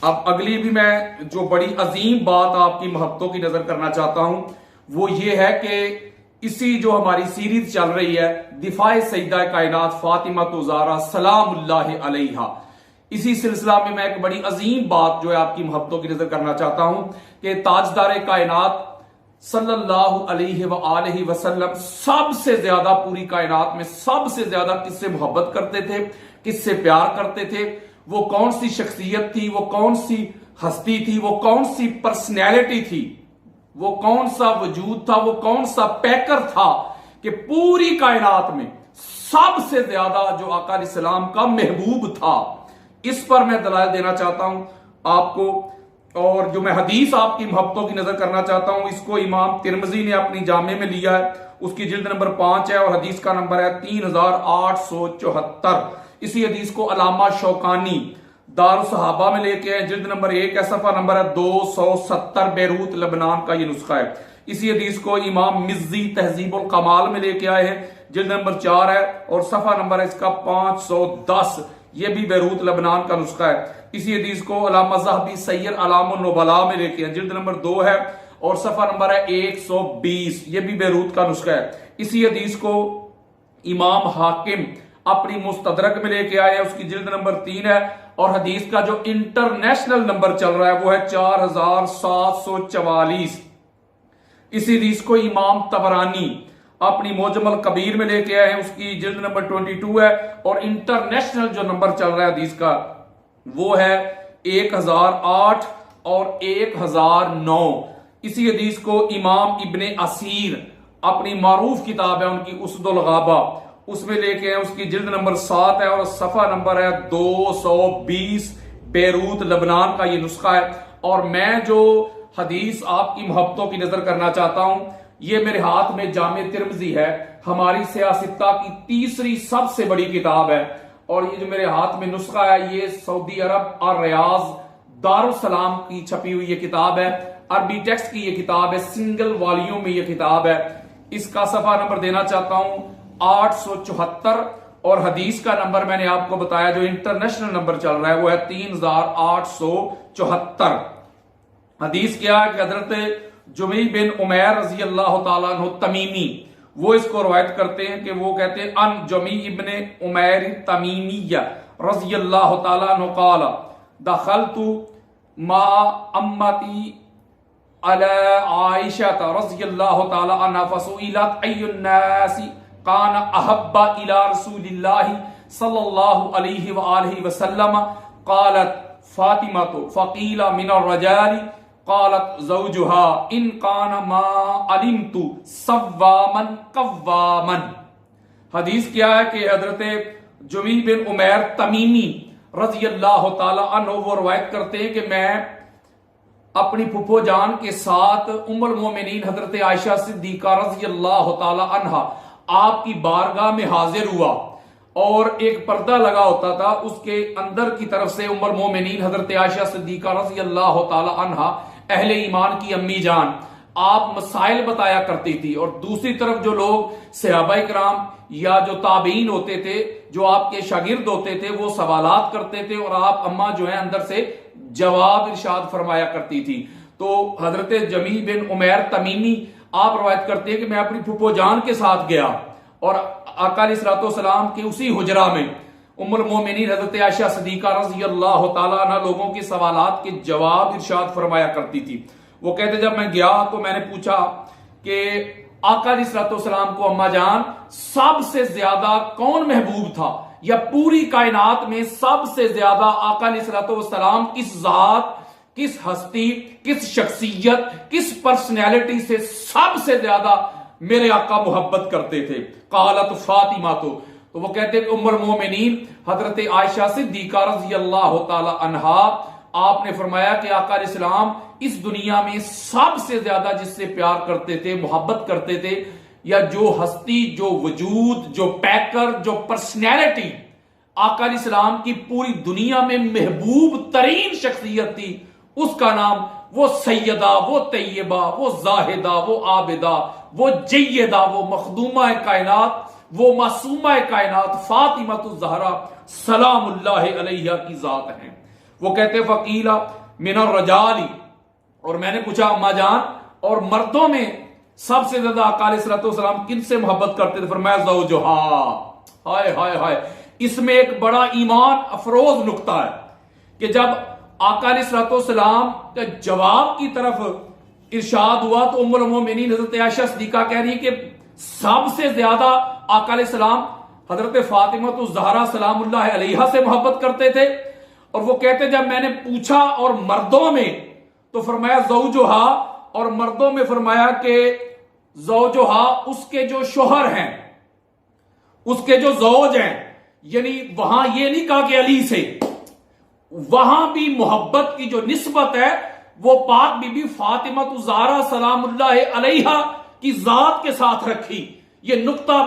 अब अगली भी मैं जो बड़ी अजीम बात आपकी महब्बतों की नजर करना चाहता हूं वो ये है कि इसी जो हमारी सीरीज चल रही है दिफाए सईदा कायनात फातिमा तो ज़हरा सलामुल्लाहि अलैहा, इसी सिलसिला में मैं एक बड़ी अजीम बात जो है आपकी महब्बतों की नजर करना चाहता हूं कि ताजदार कायनात सल्लल्लाहु अलैहि वसल्लम सबसे ज्यादा पूरी कायनात में सबसे ज्यादा किससे मोहब्बत करते थे, किससे प्यार करते थे, वो कौन सी शख्सियत थी, वो कौन सी हस्ती थी, वो कौन सी पर्सनैलिटी थी, वो कौन सा वजूद था, वो कौन सा पैकर था कि पूरी कायनात में सबसे ज्यादा जो आका अलैहिस्सलाम का महबूब था। इस पर मैं दलाल देना चाहता हूं आपको, और जो मैं हदीस आपकी महब्बतों की नजर करना चाहता हूं इसको इमाम तिरमिज़ी ने अपनी जामे में लिया है, उसकी जिल्द नंबर 5 है और हदीस का नंबर है 3874। इसी हदीस को अलामा शौकानी दारुस सहाबा में लेके आए, जिल्द नंबर 1 है, सफा नंबर है 270, बैरूत लबनान का ये नुस्खा है। इसी हदीस को इमाम मिज़्ज़ी तहजीबुल कमाल में लेके आए हैं, जिल्द नंबर 4 है और सफा नंबर है इसका 510, ये भी बैरूत लबनान का नुस्खा है। इसी हदीस को अलामा ज़हबी सैय्यर अलामुन नुबला में लेके आए, जिल्द नंबर 2 है और सफा नंबर है 120, ये भी बैरूत का नुस्खा है। इसी हदीस को इमाम हाकिम अपनी मुस्तदरक में लेके आए हैं, उसकी जिल्द नंबर 3 है और हदीस का जो इंटरनेशनल नंबर चल रहा है वो है 4744। इसी हदीस को इमाम तबरानी अपनी मोजमल कबीर में लेके आए हैं, उसकी जिल्द नंबर 22 है और इंटरनेशनल जो नंबर चल रहा है हदीस का वो है 1008 और 1009। इसी हदीस को इमाम इब्ने असीर अपनी मारूफ किताब है उनकी उसदुल गाबा उसमें लेके हैं, उसकी जिल्द नंबर 7 है और सफा नंबर है 220, बैरूत लबनान का ये नुस्खा है। और मैं जो हदीस आपकी महब्बतों की नजर करना चाहता हूं ये मेरे हाथ में जामे तिरमिज़ी है, हमारी सियासता की तीसरी सबसे बड़ी किताब है, और ये जो मेरे हाथ में नुस्खा है ये सऊदी अरब और रियाज दारुस्सलाम की छपी हुई ये किताब है, अरबी टेक्स्ट की ये किताब है, सिंगल वॉल्यूम में ये किताब है। इसका सफा नंबर देना चाहता हूं 874 और हदीस का नंबर मैंने आपको बताया जो इंटरनेशनल नंबर चल रहा है वो है 3874। हदीस क्या है कि हजरत जुमी बिन उमैर रजी अल्लाह तआला अन्हु तमीमी वो इसको रवायत करते हैं कि वो कहते हैं अन जुमी इब्ने उमैर तमीमिया रजी अल्लाह तआला अन्हु क़ाल दखलतु मा अम्मती अला आयशा रजी अल्लाह तआला अन्हा फसुइलत अय्युन नासी कान अहब्बा इला रसूलिल्लाहि सल्लल्लाहु अलैहि व आलिहि वसल्लम क़ालत फातिमा तो फ़क़ीला मिनर रजाली क़ालत ज़ौजुहा इन कान मा अलिमतु सव्वामन कव्वामन। हदीस क्या है कि हजरत जुमी बिन उमैर तमीमी रज़ी अल्लाह तआला अन्हु वो रवायत करते हैं कि मैं अपनी फुफो जान के साथ उम्मुल मोमिनीन हजरत आयशा सिद्दीका रज़ी अल्लाह तआला अन्हा आपकी बारगाह में हाजिर हुआ और एक पर्दा लगा होता था, उसके अंदर की तरफ से उम्मुल मोमिनीन हजरत आयशा सिद्दीका रज़ी अल्लाह तआला अन्हा अहले ईमान की अम्मी जान आप मसाइल बताया करती थी, और दूसरी तरफ जो लोग सहाबाए किराम या जो ताबीन होते थे जो आपके शागिर्द होते थे वो सवालात करते थे और आप अम्मा जो है अंदर से जवाब इरशाद फरमाया करती थी। तो हजरत जमी बिन उमैर तमीमी आप रवायत करते हैं कि मैं अपनी फुफो जान के साथ गया और आका अलैहिस्सलाम के उसी हुजरा में उम्मुल मोमिनीन हजरत आयशा सिद्दीका रज़ी अल्लाह तआला अन्हा लोगों के सवालात के जवाब इरशाद फरमाया करती थी। वो कहते जब मैं गया तो मैंने पूछा कि आका अलैहिस्सलाम को अम्मा जान सबसे ज्यादा कौन महबूब था, या पूरी कायनात में सबसे ज्यादा आका अलैहिस्सलाम किस जात, किस हस्ती, किस शख्सियत, किस पर्सनैलिटी से सबसे ज्यादा मेरे आका मोहब्बत करते थे। क़ालत फातिमा तो वो कहते हैं उम्मुल मोमिनीन हजरत आयशा सिद्दीका रज़ी अल्लाह तआला अन्हा आपने फरमाया कि आका अलैहिस्सलाम इस दुनिया में सबसे ज्यादा जिससे प्यार करते थे, मोहब्बत करते थे, या जो हस्ती, जो वजूद, जो पैकर, जो पर्सनैलिटी आका अलैहिस्सलाम की पूरी दुनिया में महबूब तरीन शख्सियत थी, उसका नाम वो सैयदा, वो तैयबा, वो जाहिदा, वो आबिदा, वो जय्यदा, वो मखदूमा कायनात, वो मासूमा कायनात फातिमा तो ज़हरा सलामुल्लाहि अलैहा की जात है। वो कहते फकीला मिनर रजाली, और मैंने पूछा अम्मा जान, और मर्दों में सबसे ज्यादा आका अलैहिस्सलाम किन से मोहब्बत करते थे? फरमाया ज़ौजुहा। हाय हाय हाय, इसमें एक बड़ा ईमान अफरोज नुक्ता है कि जब आका अलैहिस्सलाम के जवाब की तरफ इरशाद हुआ तो उम्मुल मोमिनीन हजरत आयशा सिद्दीका कह रही है कि सबसे ज्यादा आका अलैहिस्सलाम हजरत फातिमा तो ज़हरा सलामुल्लाह अलैहा से मोहब्बत करते थे। और वो कहते जब मैंने पूछा और मर्दों में, तो फरमाया ज़ौजुहा, और मर्दों में फरमाया कि ज़ौजुहा उसके जो शोहर हैं, उसके जो ज़ौज हैं, यानी वहां ये नहीं कहा कि अली से, वहां भी मोहब्बत की जो निस्बत है वो पाक बीबी फातिमा तो ज़हरा सलामुल्लाह अलैहा की जात के साथ रखी। ये नुक्ता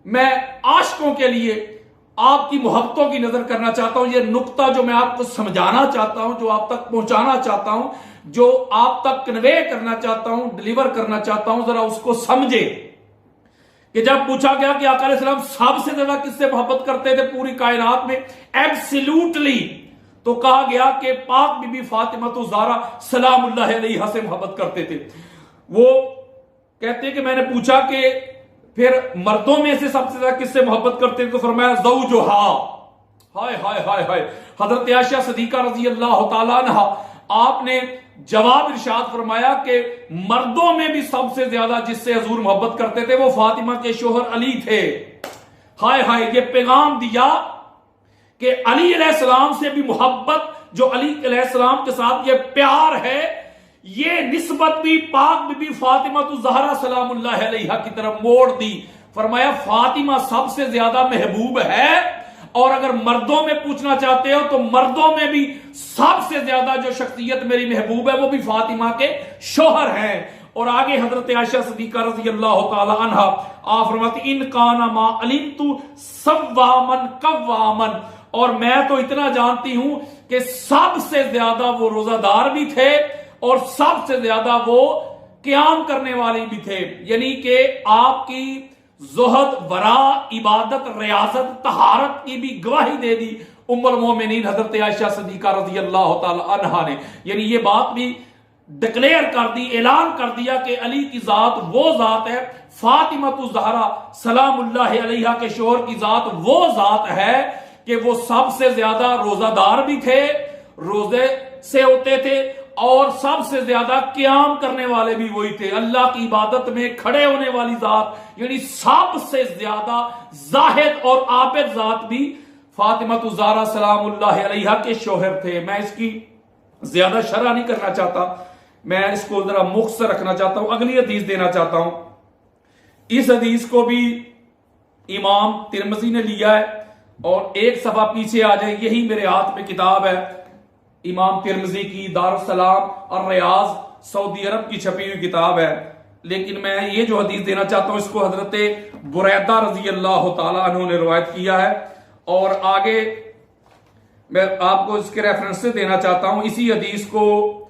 मैं आशिकों के लिए आपकी मोहब्बतों की नजर करना चाहता हूं। ये नुक्ता जो मैं आपको समझाना चाहता हूं, जो आप तक पहुंचाना चाहता हूं, जो आप तक कन्वे करना चाहता हूं, डिलीवर करना चाहता हूं, जरा उसको समझे कि जब पूछा गया कि आका अलैहिस्सलाम सबसे ज्यादा किससे मोहब्बत करते थे पूरी कायनात में, एब्सोल्युटली, तो कहा गया कि पाक बीबी फातिमा तो ज़हरा सलामुल्लाह अलैहा से मोहब्बत करते थे। वो कहते कि मैंने पूछा कि फिर मर्दों में से सबसे ज्यादा किससे मोहब्बत करते थे? तो फरमाया ज़ौजुहा। हाय हाय हाय हाय, हजरत आयशा सिद्दीका रज़ी अल्लाह तआला अन्हा, आपने जवाब इरशाद फरमाया कि मर्दों में भी सबसे ज्यादा जिससे हुजूर मोहब्बत करते थे वो फातिमा के शोहर अली थे। हाय हाय, ये पैगाम दिया कि अली अलैहिस्सलाम से भी मोहब्बत, जो अली अलैहिस्सलाम के साथ ये प्यार है, ये निस्बत भी पाक बीबी फातिमा तो ज़हरा सलामुल्लाह अलैहा की तरफ मोड़ दी। फरमाया फातिमा सबसे ज्यादा महबूब है, और अगर मर्दों में पूछना चाहते हो तो मर्दों में भी सबसे ज्यादा जो शख्सियत मेरी महबूब है वो भी फातिमा के शोहर हैं। और आगे हजरत आयशा सिद्दीका रज़ी अल्लाह तआला अन्हा आप फरमाती इन काना मा अलिमतु सव्वामन कव्वामन, और मैं तो इतना जानती हूं कि सबसे ज्यादा वो रोजादार भी थे और सबसे ज्यादा वो क्याम करने वाले भी थे। यानी कि आपकी ज़ुहद, वरा, इबादत, रियाजत, तहारत की भी गवाही दे दी उम्मुल मोमिनीन हजरत आयशा सिद्दीका रज़ी अल्लाह तआला अन्हा ने। यानी ये बात भी डिक्लेयर कर दी, ऐलान कर दिया कि अली की जात वो जात है, फातिमा तो ज़हरा सलामुल्लाह अलैहा के शोहर की जात वो जात है कि वो सबसे ज्यादा रोजादार भी थे, रोजे से होते थे, और सबसे ज्यादा क्याम करने वाले भी वही थे, अल्लाह की इबादत में खड़े होने वाली जात, यानी सबसे ज्यादा जाहिद और आबिद जात भी फातिमा तो ज़हरा सलामुल्लाह अलैहा के शोहर थे। मैं इसकी ज्यादा शरह नहीं करना चाहता, मैं इसको जरा मुख्तसर रखना चाहता हूं, अगली हदीस देना चाहता हूं। इस हदीस को भी इमाम तिरमिज़ी ने लिया है, और एक सफा पीछे आ जाए, यही मेरे हाथ में किताब है इमाम तिरमिज़ी की, दारुस्सलाम और रियाज, सऊदी अरब की छपी हुई किताब है। लेकिन मैं ये जो हदीस देना चाहता हूं इसको हजरत बुरैदा रज़ी अल्लाह तआला अन्हु ने रिवायत किया है, और आगे मैं आपको इसके रेफरेंस से देना चाहता हूं। इसी हदीस को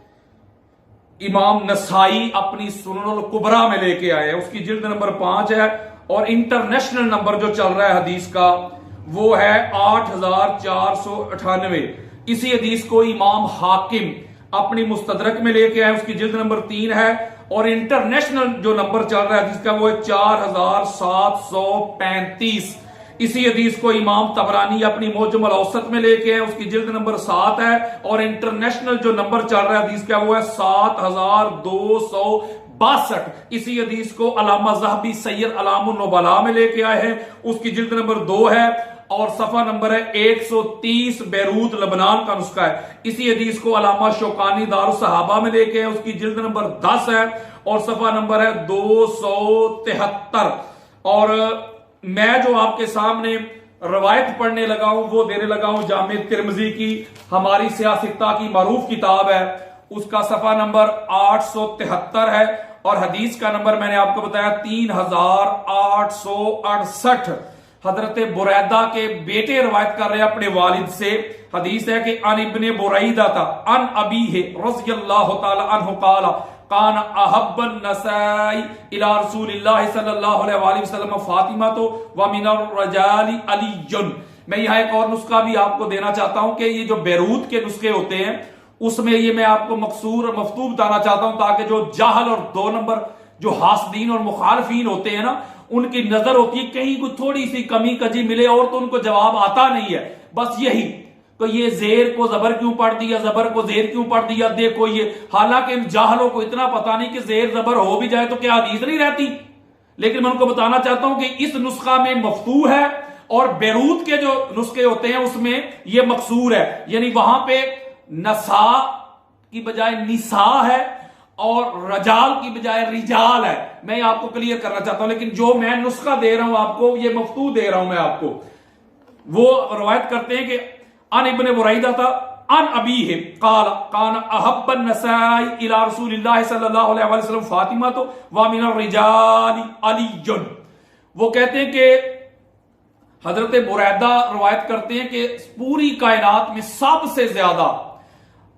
इमाम नसाई अपनी सुननुल कुबरा में लेके आए हैं, उसकी जिल्द नंबर 5 है, और इंटरनेशनल नंबर जो चल रहा है हदीस का वो है 8498। इसी हदीस को इमाम हाकिम अपनी मुस्तदरक में लेके आए, उसकी जिल्द नंबर 3 है, और इंटरनेशनल जो नंबर चल रहा है जिसका वो है 4735। इसी हदीस को इमाम तबरानी अपनी मोजमुल औसत में लेके आए, उसकी जिल्द नंबर 7 है, और इंटरनेशनल जो नंबर चल रहा है हदीस का वो है 7262। इसी हदीस को अलामा ज़हबी सैयद अलामुन नुबला में लेके आए हैं, उसकी जिल्द नंबर 2 है, और सफा नंबर है 130, बैरूत लबनान का नुस्खा है। इसी हदीस को अलामा शौकानी दारुस सहाबा में लेके आए, उसकी जिल्द नंबर 10 है, और सफा नंबर है 273। और मैं जो आपके सामने रवायत पढ़ने लगा हूं वो देने लगा हूं जामे तिरमिज़ी की, हमारी सियासता की मारूफ किताब है, उसका सफा नंबर 873 है, और हदीस का नंबर मैंने आपको बताया 3868। हजरत बुरैदा के बेटे रवायत कर रहे हैं अपने वालिद से। हदीस है कि अन इब्ने बुरैदा था अन अबीहि रज़ियल्लाहु ताला अन्हु क़ाला कान अहब्बन नसाई इला रसूलिल्लाह सल्लल्लाहु अलैहि वसल्लम फातिमा तो व मिनर रजाली अलीयुन। मैं यहां एक और नुस्खा भी आपको देना चाहता हूं कि ये जो बैरूत के नुस्खे होते हैं उसमें ये मैं आपको मकसूर और मफतूब बताना चाहता हूं, ताकि जो जाहल और 2 नंबर जो हासदीन और मुखालफीन होते हैं ना, उनकी नजर होती है कहीं को थोड़ी सी कमी कजी मिले और तो उनको जवाब आता नहीं है, बस यही तो ये जेर को जबर क्यों पढ़ दिया, जबर को जेर क्यों पढ़ दिया, देखो ये। हालांकि इन जाहलों को इतना पता नहीं कि जेर जबर हो भी जाए तो क्या हदीस नहीं रहती। लेकिन मैं उनको बताना चाहता हूं कि इस नुस्खा में मफतू है और बैरूत के जो नुस्खे होते हैं उसमें ये मकसूर है, यानी वहां पे नसा की बजाय निसा है और रजाल की बजाय रिजाल है। मैं आपको क्लियर करना चाहता हूं, लेकिन जो मैं नुस्खा दे रहा हूं आपको, ये मफतू दे रहा हूं मैं आपको। वो रवायत करते हैं कि अन इब्ने बुरैदा था अन अबीह काल कान अहब्बन नसाई इला रसूलिल्लाह सल्लल्लाहु अलैहि वसल्लम फातिमा तो व मिन रिजाल अलीजुन। वो कहते हैं कि हजरत बुरैदा रवायत करते हैं कि पूरी कायनात में सबसे ज्यादा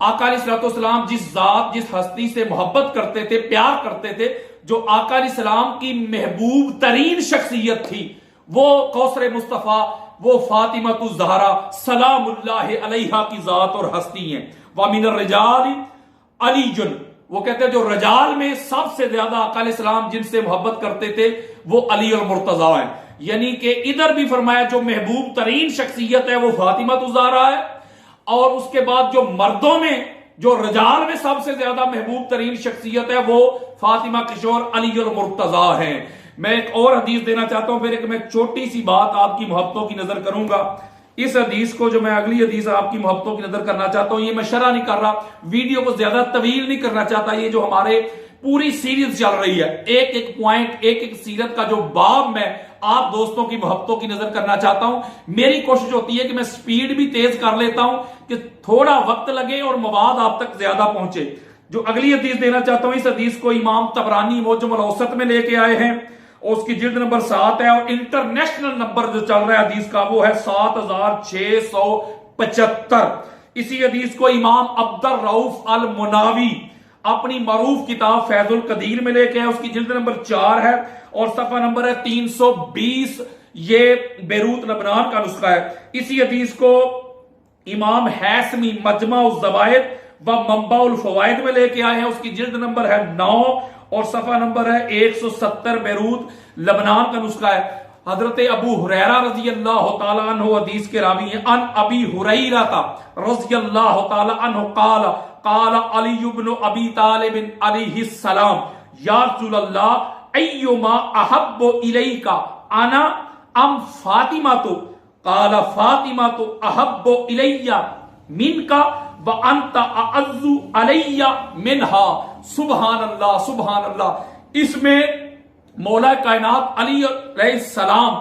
आका अलैहिस्सलाम जिस जात जिस हस्ती से मोहब्बत करते थे, प्यार करते थे, जो आका अलैहिस्सलाम की महबूब तरीन शख्सियत थी, वो कौसर मुस्तफा, वो फातिमा तु ज़हरा सलामुल्लाहि अलैहा की जात और हस्ती हैं। व मिनर रिजाल अलीजुन, वो कहते हैं जो रजाल में सबसे ज्यादा आका अलैहिस्सलाम जिनसे मोहब्बत करते थे वो अली और मुर्तजा हैं। यानी कि इधर भी फरमाया जो महबूब तरीन शख्सियत है वो फातिमा तु ज़हरा है, और उसके बाद जो मर्दों में जो रजाल में सबसे ज्यादा महबूब तरीन शख्सियत है वो फातिमा किशोर अली और मुर्तजा हैं। मैं एक और हदीस देना चाहता हूं, फिर एक मैं छोटी सी बात आपकी मोहब्बतों की नजर करूंगा। इस हदीस को जो मैं अगली हदीस आपकी मोहब्बतों की नजर करना चाहता हूं, ये मैं शरह नहीं कर रहा, वीडियो को ज्यादा तवील नहीं करना चाहता। ये जो हमारे पूरी सीरीज चल रही है, एक एक पॉइंट, एक एक सीरत का जो बाब मैं आप दोस्तों की मोहब्बतों की नजर करना चाहता हूं। मेरी कोशिश होती है कि मैं स्पीड भी तेज कर लेता हूं कि थोड़ा वक्त लगे और मवाद आप तक ज्यादा पहुंचे। जो अगली हदीस देना चाहता हूं, इस हदीस को इमाम तबरानी मोजमुल औसत में लेके आए हैं और उसकी जिल्द नंबर 7 है, और इंटरनेशनल नंबर जो चल रहा है हदीस का वो है 7675। इसी हदीस को इमाम अब्दुर रऊफ अल मुनावी अपनी मरूफ किताब फैजुल कदीर में लेके आए, उसकी जिल्द नंबर 4 है और सफा नंबर है 320। ये बैरूत लबनान का नुस्खा है। इसी हदीस को इमाम हैसमी मजमा उल ज़वाइद व मंबा उल फवाइद में लेके आए हैं, उसकी जिल्द नंबर है 9 और सफा नंबर है 170। बैरूत लबनान का नुस्खा है। हजरत अबू हुरैरा रज़ी अल्लाह तआला अन्हु हदीस के रावी हैं। अन अबी हुरैरा रज़ी अल्लाह तआला अन्हु काल काल अली इब्न अबी तालिब अलैहि सलाम या रसूलल्लाह अय्युमा अहब्बु इलैका अना अम फातिमा तो काल फातिमा तो अहब्बु इलैया मिनका व अंता अअज़्ज़ु अलैया मिनहा। सुभान अल्लाह सुभान अल्लाह। इसमें मौला कायनात अली अलैहिस्सलाम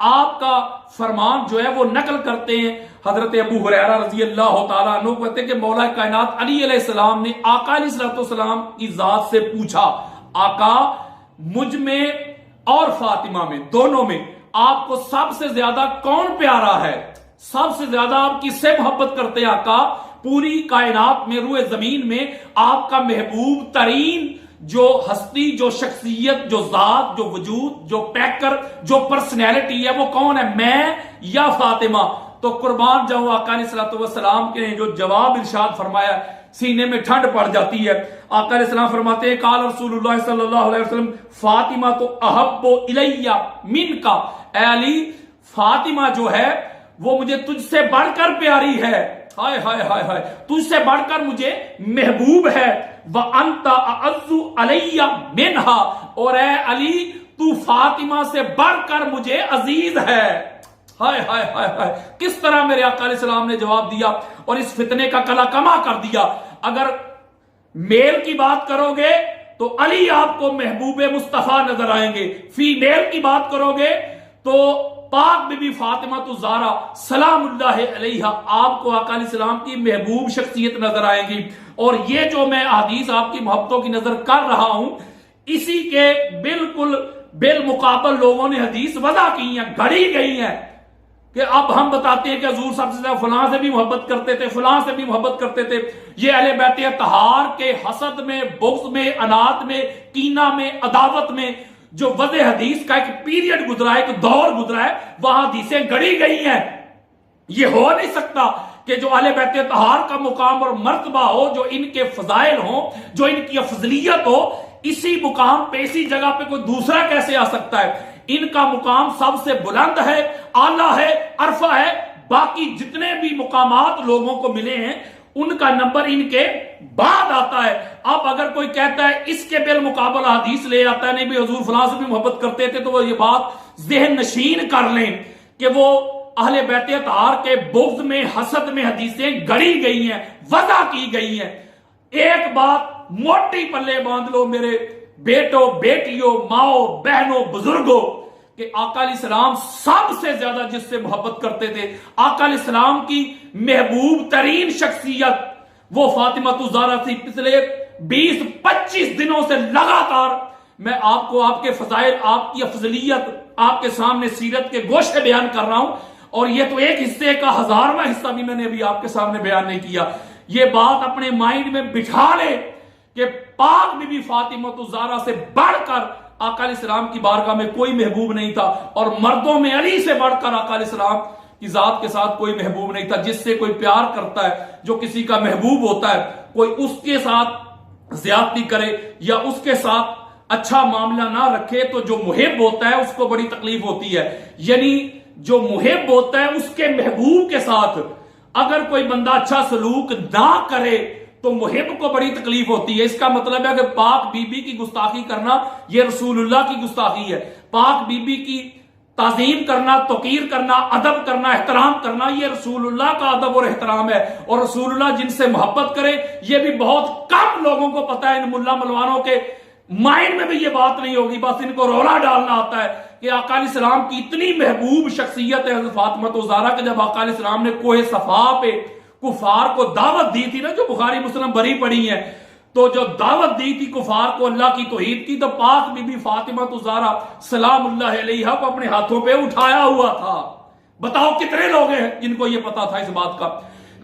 आपका फरमान जो है वो नकल करते हैं। हजरत अबू हुरैरा रज़ी अल्लाह तआला अन्हु कहते हैं कि मौला कायनात अली अलैहिस्सलाम ने आका अलैहिस्सलाम की जात से पूछा, आका मुझ में और फातिमा में, दोनों में आपको सबसे ज्यादा कौन प्यारा है, सबसे ज्यादा आप किससे मोहब्बत करते हैं आका? पूरी कायनात में, रूए जमीन में आपका महबूब तरीन जो हस्ती, जो शख्सियत, जो जात, जो वजूद, जो पैकर, जो पर्सनैलिटी है वो कौन है, मैं या फातिमा? तो कुर्बान जाऊं आका अलैहिस्सलाम के जो जवाब इरशाद फरमाया, सीने में ठंड पड़ जाती है। आका अलैहिस्सलाम फरमाते हैं काल रसूलुल्लाह सल्लल्लाहु अलैहि वसल्लम फातिमा तो अहब्बु इलैया मिनका, ऐ अली फातिमा जो है वो मुझे तुझसे बढ़कर प्यारी है। हाय हाय हाय हाय, तुझसे बढ़कर मुझे महबूब है। व अंता अअज़्ज़ु अलैया मिनहा, और ऐ अली तू फातिमा से बढ़कर मुझे अजीज है। हाय हाय हाय हाय, किस तरह मेरे आका अलैहिस्सलाम ने जवाब दिया और इस फितने का कला कमा कर दिया। अगर मेल की बात करोगे तो अली आपको महबूबे मुस्तफा नजर आएंगे, फीमेल की बात करोगे तो पाक बीबी फातिमा तो ज़हरा सलामुल्लाहि अलैहा आपको आका अलैहिस्सलाम की महबूब शख्सियत नजर आएगी। और ये जो मैं हदीस आपकी मोहब्बतों की नजर कर रहा हूं, इसी के बिल्कुल बिलमुकाबल लोगों ने हदीस वज़ा की है, घड़ी गई है कि अब हम बताते हैं कि हजूर सबसे ज्यादा फलां से भी मोहब्बत करते थे, फलां से भी मोहब्बत करते थे। ये अहले बैत तहार के हसद में, बुग़्ज़ में, अनात में, कीना में, अदावत में जो वज़े हदीस का एक पीरियड गुजरा है, एक दौर गुजरा है, वहां हदीसें गढ़ी गई हैं। ये हो नहीं सकता कि जो अहले बैत तहार का मुकाम और मर्तबा हो, जो इनके फजाइल हो, जो इनकी अफजलियत हो, इसी मुकाम पे, इसी जगह पे कोई दूसरा कैसे आ सकता है? इनका मुकाम सबसे बुलंद है, आला है, अरफा है। बाकी जितने भी मुकामात लोगों को मिले हैं उनका नंबर इनके बाद आता है। अब अगर कोई कहता है इसके बेल मुकाबला हदीस ले आता है, नहीं भी हुजूर फलां से भी मोहब्बत करते थे, तो वो ये बात ज़हन नशीन कर लें कि वो अहले बैत तहार के बुग़्ज़ में, हसद में हदीसें गढ़ी गई हैं, वज़ा की गई हैं। एक बात मोटी पल्ले बांध लो मेरे बेटों, बेटियों, माओ, बहनों, बुजुर्गों, कि आका अलैहिस्सलाम सबसे ज्यादा जिससे मोहब्बत करते थे, आका अलैहिस्सलाम की महबूब तरीन शख्सियत वो फातिमा ज़हरा थी। पिछले 20-25 दिनों से लगातार मैं आपको आपके फजाइल, आपकी अफजलियत आपके सामने सीरत के गोशे बयान कर रहा हूं, और ये तो एक हिस्से का 1000वां हिस्सा भी मैंने अभी आपके सामने बयान नहीं किया। ये बात अपने माइंड में बिठा ले कि पाक बीबी फातिमा ज़हरा से बढ़कर आका अलैहिस्सलाम की बारगाह में कोई महबूब नहीं था, और मर्दों में अली से बढ़कर आका अलैहिस्सलाम की जात के साथ कोई महबूब नहीं था। जिससे कोई प्यार करता है, जो किसी का महबूब होता है, कोई उसके साथ ज्यादती करे या उसके साथ अच्छा मामला ना रखे, तो जो मुहिब होता है उसको बड़ी तकलीफ होती है। यानी जो मुहिब होता है उसके महबूब के साथ अगर कोई बंदा अच्छा सलूक ना करे तो मुहिब को बड़ी तकलीफ होती है। इसका मतलब है कि पाक बीबी की गुस्ताखी करना यह रसूलुल्लाह की गुस्ताखी है। पाक बीबी की ताजीम करना, तौकीर करना, अदब करना, एहतराम करना, यह रसूलुल्लाह का अदब और एहतराम है। और रसूलुल्लाह जिनसे मोहब्बत करे यह भी बहुत कम लोगों को पता है। इन मुल्ला मलवानों के माइंड में भी यह बात नहीं होगी, बस इनको रोला डालना आता है कि आका अलैहिस्सलाम की इतनी महबूब शख्सियत है फातिमा ज़हरा के। जब आका अलैहिस्सलाम ने कोहे सफा पे कुफार को दावत दी थी ना, जो बुखारी मुस्लिम बरी पड़ी है, तो जो दावत दी थी कुफार को अल्लाह की तौहीद की, तो पाक बीबी फातिमा ज़हरा सलामुल्लाह अलैहा को अपने हाथों पे उठाया हुआ था। बताओ कितने लोग हैं जिनको यह पता था इस बात का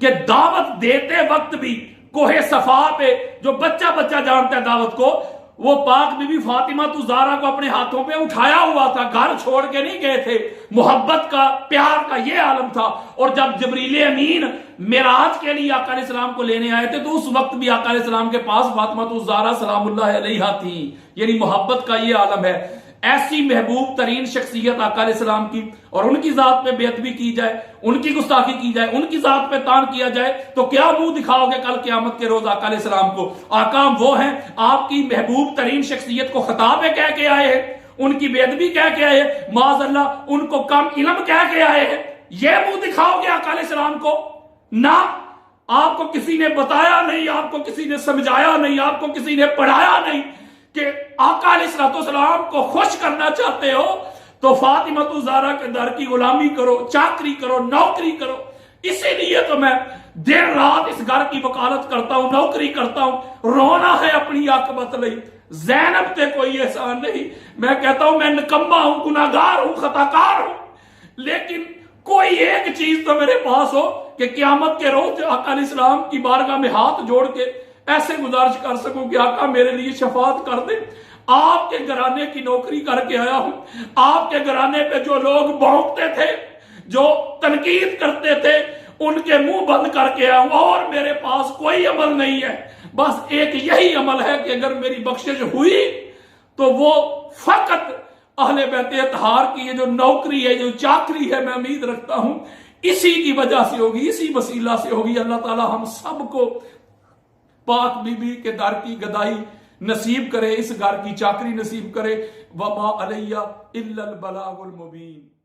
कि दावत देते वक्त भी कोहे सफा पे, जो बच्चा बच्चा जानता है दावत को, वो पाक बीबी फातिमा ज़हरा को अपने हाथों पे उठाया हुआ था। घर छोड़ के नहीं गए थे। मोहब्बत का, प्यार का ये आलम था। और जब जिब्रील अमीन मेराज के लिए आका अलैहिस्सलाम को लेने आए थे, तो उस वक्त भी आका अलैहिस्सलाम के पास फातिमा ज़हरा सलामुल्लाह अलैहा थी। यानी मोहब्बत का ये आलम है। ऐसी महबूब तरीन शख्सियत आका अलैहिस्सलाम की, और उनकी जात पे बेअदबी की जाए, उनकी गुस्ताखी की जाए, उनकी जात पे तान किया जाए, तो क्या मुंह दिखाओगे कल क़यामत के रोज आका अलैहिस्सलाम को? आका वो हैं, आपकी महबूब तरीन शख्सियत को खिताब कह के आए हैं, उनकी बेअदबी कह के आए हैं, माज़अल्लाह उनको कम इल्म कह के आए हैं। यह मुंह दिखाओगे आका अलैहिस्सलाम को? ना, आपको किसी ने बताया नहीं, आपको किसी ने समझाया नहीं, आपको किसी ने पढ़ाया नहीं कि आका अलैहिस्सलाम को खुश करना चाहते हो तो फातिमा ज़हरा के दर की गुलामी करो, चाकरी करो, नौकरी करो। इसीलिए तो मैं दिन रात इस घर की वकालत करता हूं, नौकरी करता हूं। रोना है अपनी आकबत नहीं, ज़ैनब पे कोई एहसान नहीं। मैं कहता हूं मैं निकम्मा हूं, गुनाहगार हूं, खताकार हूं, लेकिन कोई एक चीज तो मेरे पास हो कि क़यामत के रोज आका अलैहिस्सलाम की बारगाह में हाथ जोड़ के ऐसे गुजारिश कर सकूं कि आका मेरे लिए शफात कर दे। आपके घराने की नौकरी करके आया हूं, आपके घराने पे जो लोग भौंकते थे, जो तनकीद करते थे, उनके मुंह बंद करके आया हूं, और मेरे पास कोई अमल नहीं है। बस एक यही अमल है कि अगर मेरी बख्शिश हुई तो वो फकत अहले बैत तहार की ये जो नौकरी है, जो चाकरी है, मैं उम्मीद रखता हूं इसी की वजह से होगी, इसी वसीला से होगी। अल्लाह ताला हम सबको पाक बीबी के दर की गदाई नसीब करे, इस घर की चाकरी नसीब करे। वमा अलैया इल्लल बलागुल मुबीन।